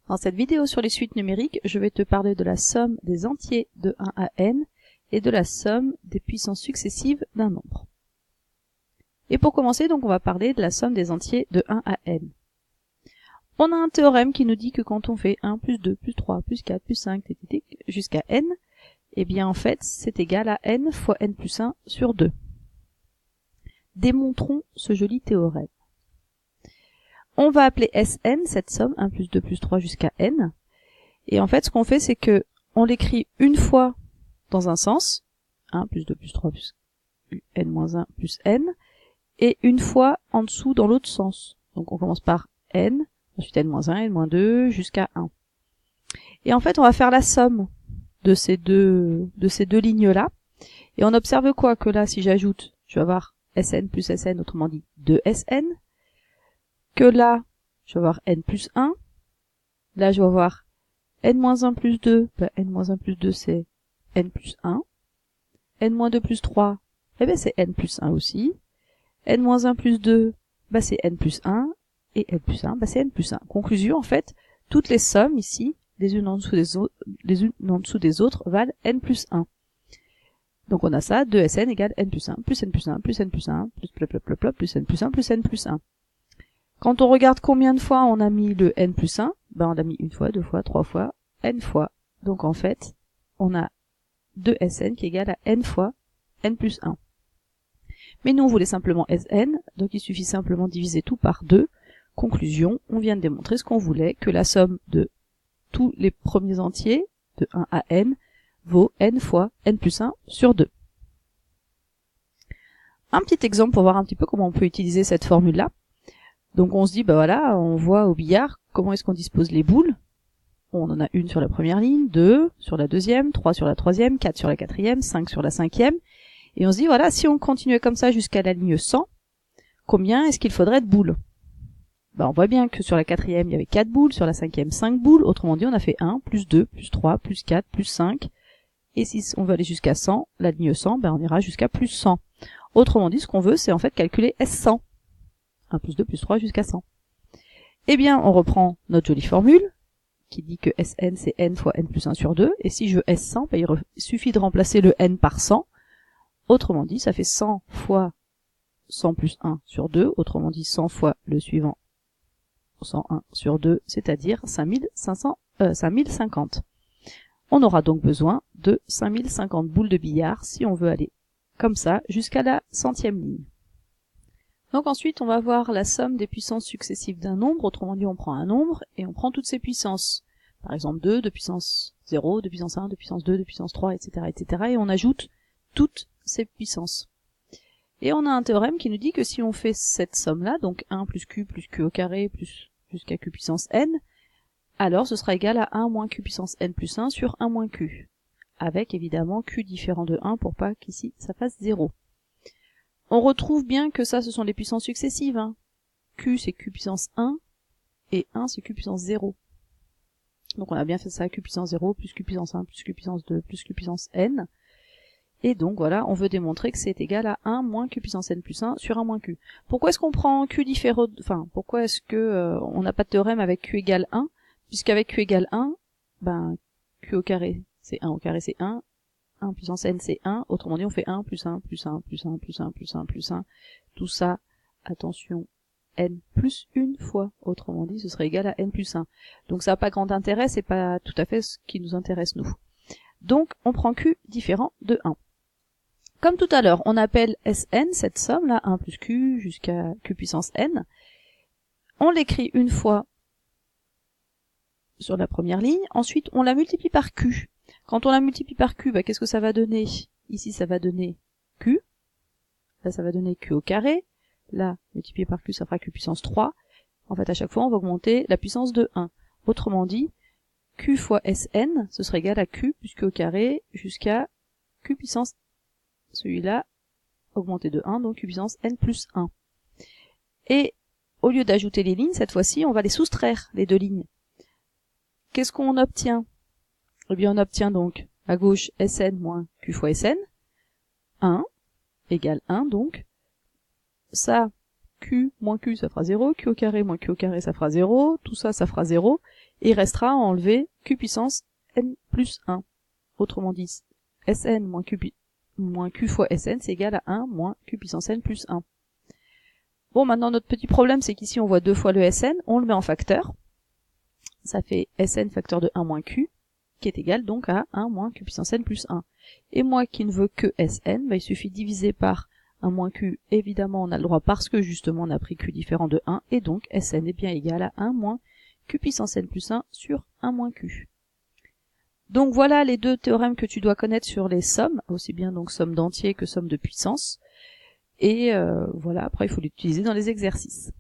Dans cette vidéo sur les suites numériques, je vais te parler de la somme des entiers de 1 à n et de la somme des puissances successives d'un nombre. Et pour commencer, donc, on va parler de la somme des entiers de 1 à n. On a un théorème qui nous dit que quand on fait 1 plus 2 plus 3 plus 4 plus 5 jusqu'à n, eh bien en fait c'est égal à n fois n plus 1 sur 2. Démontrons ce joli théorème. On va appeler Sn cette somme, 1 plus 2 plus 3 jusqu'à n. Et en fait, ce qu'on fait, c'est que on l'écrit une fois dans un sens, 1 plus 2 plus 3 plus n moins 1 plus n, et une fois en dessous dans l'autre sens. Donc on commence par n, ensuite n moins 1, n moins 2, jusqu'à 1. Et en fait, on va faire la somme de ces deux lignes-là. Et on observe quoi? Que là, si j'ajoute, je vais avoir Sn plus Sn, autrement dit 2Sn. Que là, je vais avoir n plus 1. Là, je vais avoir n-1 plus 2. Ben, n-1 plus 2, c'est n plus 1. n-2 plus 3, eh ben, c'est n plus 1 aussi. n-1 plus 2, ben, c'est n plus 1. Et n plus 1, ben, c'est n plus 1. Conclusion, en fait, toutes les sommes ici, les unes en dessous des autres, valent n plus 1. Donc on a ça, 2Sn égale n plus 1, plus n plus 1, plus n plus 1, plus plop, plus n plus 1, plus n plus 1. Quand on regarde combien de fois on a mis le n plus 1, ben on l'a mis une fois, deux fois, trois fois, n fois. Donc en fait, on a 2Sn qui est égal à n fois n plus 1. Mais nous on voulait simplement Sn, donc il suffit simplement de diviser tout par 2. Conclusion, on vient de démontrer ce qu'on voulait, que la somme de tous les premiers entiers, de 1 à n, vaut n fois n plus 1 sur 2. Un petit exemple pour voir un petit peu comment on peut utiliser cette formule-là. Donc on se dit, bah voilà, on voit au billard comment est-ce qu'on dispose les boules. On en a une sur la première ligne, 2 sur la deuxième, 3 sur la troisième, 4 sur la quatrième, 5 sur la cinquième. Et on se dit, voilà, si on continuait comme ça jusqu'à la ligne 100, combien est-ce qu'il faudrait de boules? Bah on voit bien que sur la quatrième, il y avait 4 boules, sur la cinquième, 5 boules. Autrement dit, on a fait 1, plus 2, plus 3, plus 4, plus 5. Et si on veut aller jusqu'à 100, la ligne 100, ben on ira jusqu'à plus 100. Autrement dit, ce qu'on veut, c'est en fait calculer S100. 1 plus 2 plus 3 jusqu'à 100. Eh bien, on reprend notre jolie formule, qui dit que Sn, c'est n fois n plus 1 sur 2. Et si je veux S100, ben il suffit de remplacer le n par 100. Autrement dit, ça fait 100 fois 100 plus 1 sur 2. Autrement dit, 100 fois le suivant, 101 sur 2, c'est-à-dire 5050. On aura donc besoin de 5050 boules de billard si on veut aller comme ça jusqu'à la 100e ligne. Donc ensuite, on va voir la somme des puissances successives d'un nombre. Autrement dit, on prend un nombre et on prend toutes ses puissances. Par exemple 2 de puissance 0, de puissance 1, de puissance 2, de puissance 3, etc., etc. Et on ajoute toutes ces puissances. Et on a un théorème qui nous dit que si on fait cette somme-là, donc 1 plus q au carré plus jusqu'à q puissance n, alors ce sera égal à 1 moins q puissance n plus 1 sur 1 moins q. Avec évidemment q différent de 1 pour pas qu'ici ça fasse 0. On retrouve bien que ça, ce sont les puissances successives. Hein. Q, c'est Q puissance 1, et 1, c'est Q puissance 0. Donc on a bien fait ça, Q puissance 0, plus Q puissance 1, plus Q puissance 2, plus Q puissance n. Et donc voilà, on veut démontrer que c'est égal à 1 moins Q puissance n plus 1 sur 1 moins Q. Pourquoi est-ce qu'on prend Q différent, enfin, pourquoi est-ce que on n'a pas de théorème avec Q égale 1? Puisqu'avec Q égale 1, ben, Q au carré, c'est 1 au carré, c'est 1. 1 puissance n, c'est 1. Autrement dit, on fait 1 plus 1 plus 1 plus 1 plus 1 plus 1 plus 1. Tout ça, attention, n plus une fois. Autrement dit, ce serait égal à n plus 1. Donc ça n'a pas grand intérêt, c'est pas tout à fait ce qui nous intéresse nous. Donc, on prend q différent de 1. Comme tout à l'heure, on appelle Sn, cette somme-là, 1 plus q jusqu'à q puissance n. On l'écrit une fois sur la première ligne. Ensuite, on la multiplie par q. Quand on la multiplie par q, bah, qu'est-ce que ça va donner? Ici, ça va donner q. Là, ça va donner q au carré. Là, multiplié par q, ça fera q puissance 3. En fait, à chaque fois, on va augmenter la puissance de 1. Autrement dit, q fois Sn, ce serait égal à q plus q au carré jusqu'à q puissance, celui-là, augmenté de 1, donc q puissance n plus 1. Et au lieu d'ajouter les lignes, cette fois-ci, on va les soustraire, les deux lignes. Qu'est-ce qu'on obtient? Eh bien, on obtient donc à gauche Sn moins q fois Sn, 1, égale 1 donc. Ça, q moins q, ça fera 0, q au carré moins q au carré, ça fera 0, tout ça, ça fera 0. Et il restera à enlever q puissance n plus 1. Autrement dit, Sn moins q fois Sn, c'est égal à 1 moins q puissance n plus 1. Bon, maintenant notre petit problème, c'est qu'ici on voit 2 fois le Sn, on le met en facteur. Ça fait Sn facteur de 1 moins q, qui est égal donc à 1 moins q puissance n plus 1. Et moi qui ne veux que Sn, il suffit de diviser par 1 moins q, évidemment on a le droit parce que justement on a pris q différent de 1, et donc Sn est bien égal à 1 moins q puissance n plus 1 sur 1 moins q. Donc voilà les deux théorèmes que tu dois connaître sur les sommes, aussi bien donc somme d'entiers que somme de puissance. Et voilà, après il faut l'utiliser dans les exercices.